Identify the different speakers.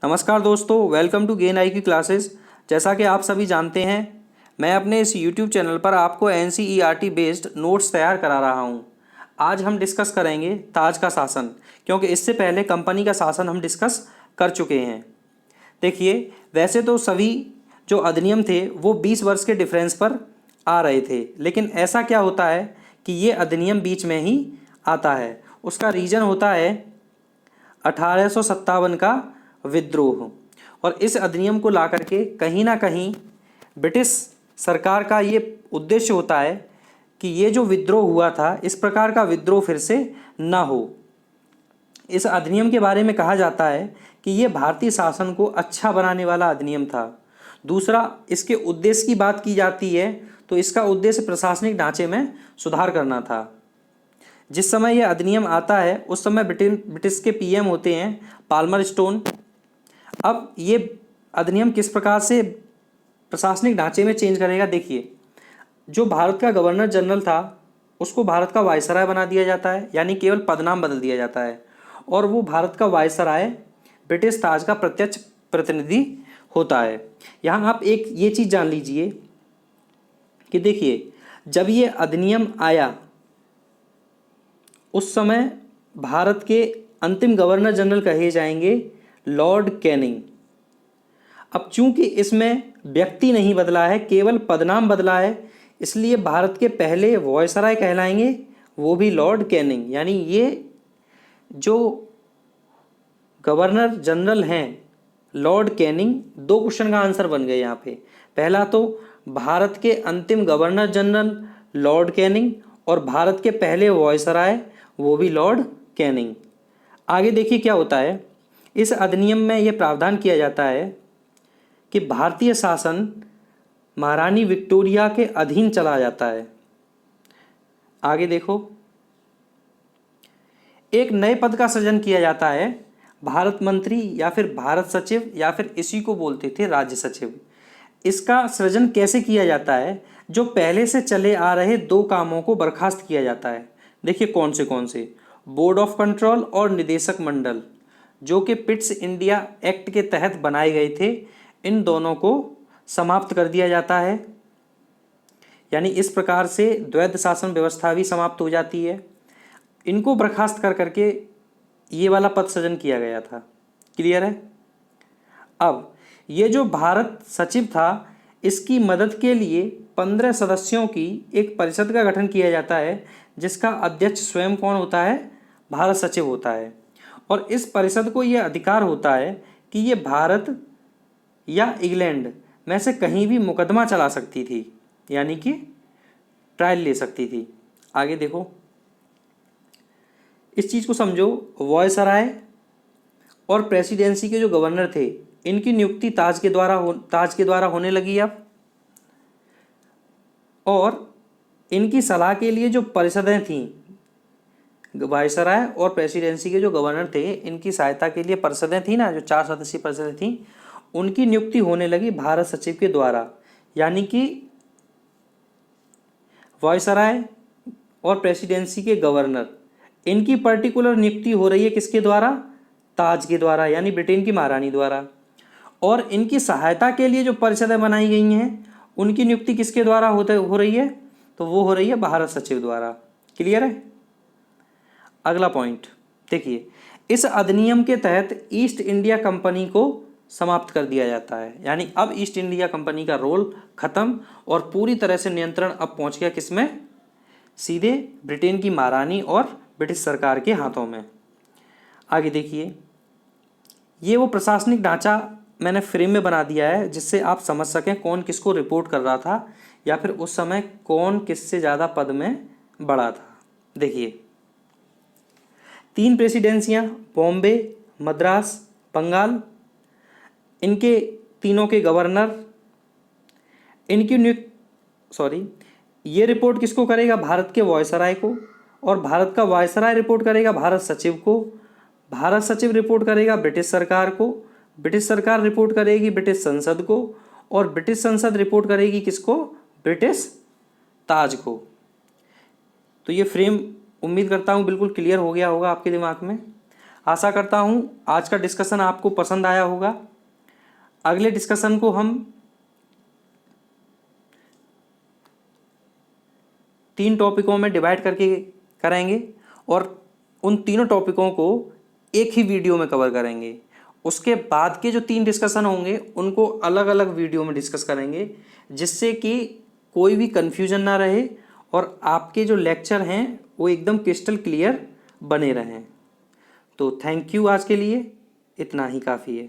Speaker 1: नमस्कार दोस्तों, welcome to gain आई की क्लासेस। जैसा कि आप सभी जानते हैं, मैं अपने इस YouTube चैनल पर आपको NCERT बेस्ड नोट्स तैयार करा रहा हूं। आज हम डिस्कस करेंगे ताज का शासन, क्योंकि इससे पहले कंपनी का शासन हम डिस्कस कर चुके हैं। देखिए, वैसे तो सभी जो अधिनियम थे वो 20 वर्ष के डिफरेंस पर आ रहे थे, लेकिन ऐसा क्या होता है कि ये अधिनियम बीच में ही आता है। उसका रीज़न होता है 1857 का विद्रोह। और इस अधिनियम को ला करके कहीं ना कहीं ब्रिटिश सरकार का ये उद्देश्य होता है कि ये जो विद्रोह हुआ था, इस प्रकार का विद्रोह फिर से ना हो। इस अधिनियम के बारे में कहा जाता है कि ये भारतीय शासन को अच्छा बनाने वाला अधिनियम था। दूसरा, इसके उद्देश्य की बात की जाती है तो इसका उद्देश्य प्रशासनिक ढांचे में सुधार करना था। जिस समय यह अधिनियम आता है उस समय ब्रिटिश के पीएम होते हैं पाल्मर स्टोन। अब ये अधिनियम किस प्रकार से प्रशासनिक ढांचे में चेंज करेगा, देखिए, जो भारत का गवर्नर जनरल था उसको भारत का वायसराय बना दिया जाता है, यानी केवल पदनाम बदल दिया जाता है, और वो भारत का वायसराय ब्रिटिश ताज का प्रत्यक्ष प्रतिनिधि होता है। यहाँ आप एक ये चीज़ जान लीजिए कि देखिए, जब ये अधिनियम आया उस समय भारत के अंतिम गवर्नर जनरल कहे जाएंगे लॉर्ड कैनिंग। अब चूंकि इसमें व्यक्ति नहीं बदला है, केवल पदनाम बदला है, इसलिए भारत के पहले वॉयसराय कहलाएंगे वो भी लॉर्ड कैनिंग। यानी ये जो गवर्नर जनरल हैं लॉर्ड कैनिंग, दो क्वेश्चन का आंसर बन गए यहाँ पे। पहला तो भारत के अंतिम गवर्नर जनरल लॉर्ड कैनिंग, और भारत के पहले वॉयसराय वो भी लॉर्ड कैनिंग। आगे देखिए क्या होता है। इस अधिनियम में यह प्रावधान किया जाता है कि भारतीय शासन महारानी विक्टोरिया के अधीन चला जाता है। आगे देखो, एक नए पद का सृजन किया जाता है, भारत मंत्री या फिर भारत सचिव, या फिर इसी को बोलते थे राज्य सचिव। इसका सृजन कैसे किया जाता है? जो पहले से चले आ रहे दो कामों को बर्खास्त किया जाता है। देखिए कौन से बोर्ड ऑफ कंट्रोल और निदेशक मंडल, जो कि पिट्स इंडिया एक्ट के तहत बनाए गए थे, इन दोनों को समाप्त कर दिया जाता है। यानी इस प्रकार से द्वैध शासन व्यवस्था भी समाप्त हो जाती है। इनको बर्खास्त कर करके ये वाला पद सृजन किया गया था। क्लियर है? अब ये जो भारत सचिव था, इसकी मदद के लिए 15 सदस्यों की एक परिषद का गठन किया जाता है, जिसका अध्यक्ष स्वयं कौन होता है? भारत सचिव होता है। और इस परिषद को यह अधिकार होता है कि ये भारत या इंग्लैंड में से कहीं भी मुकदमा चला सकती थी, यानी कि ट्रायल ले सकती थी। आगे देखो, इस चीज़ को समझो। वॉयसराय और प्रेसिडेंसी के जो गवर्नर थे, इनकी नियुक्ति ताज के द्वारा होने लगी अब। और इनकी सलाह के लिए जो परिषदें थीं, वायसराय और प्रेसिडेंसी के जो गवर्नर थे, इनकी सहायता के लिए परिषदें थी ना, जो 4 सदस्यीय परिषदें थीं, उनकी नियुक्ति होने लगी भारत सचिव के द्वारा। यानी कि वायसराय और प्रेसिडेंसी के गवर्नर, इनकी पर्टिकुलर नियुक्ति हो रही है किसके द्वारा? ताज के द्वारा, यानी ब्रिटेन की महारानी द्वारा। और इनकी सहायता के लिए जो परिषदें बनाई गई हैं, उनकी नियुक्ति किसके द्वारा हो रही है? तो वो हो रही है भारत सचिव द्वारा। क्लियर है? अगला पॉइंट देखिए, इस अधिनियम के तहत ईस्ट इंडिया कंपनी को समाप्त कर दिया जाता है। यानी अब ईस्ट इंडिया कंपनी का रोल खत्म और पूरी तरह से नियंत्रण अब पहुंच गया किसमें? सीधे ब्रिटेन की महारानी और ब्रिटिश सरकार के हाथों में। आगे देखिए, ये वो प्रशासनिक ढांचा मैंने फ्रेम में बना दिया है, जिससे आप समझ सकें कौन किसको रिपोर्ट कर रहा था, या फिर उस समय कौन किससे ज़्यादा पद में बड़ा था। देखिए, 3 प्रेसिडेंसियाँ, बॉम्बे, मद्रास, बंगाल, इनके तीनों के गवर्नर, इनकी ये रिपोर्ट किसको करेगा? भारत के वायसराय को। और भारत का वायसराय रिपोर्ट करेगा भारत सचिव को। भारत सचिव रिपोर्ट करेगा ब्रिटिश सरकार को। ब्रिटिश सरकार रिपोर्ट करेगी ब्रिटिश संसद को। और ब्रिटिश संसद रिपोर्ट करेगी किसको? ब्रिटिश ताज को। तो ये फ्रेम उम्मीद करता हूँ बिल्कुल क्लियर हो गया होगा आपके दिमाग में। आशा करता हूँ आज का डिस्कशन आपको पसंद आया होगा। अगले डिस्कशन को हम 3 टॉपिकों में डिवाइड करके करेंगे और उन तीनों टॉपिकों को एक ही वीडियो में कवर करेंगे। उसके बाद के जो 3 डिस्कशन होंगे उनको अलग अलग वीडियो में डिस्कस करेंगे, जिससे कि कोई भी कन्फ्यूजन ना रहे और आपके जो लेक्चर हैं वो एकदम क्रिस्टल क्लियर बने रहें। तो थैंक यू, आज के लिए इतना ही काफ़ी है।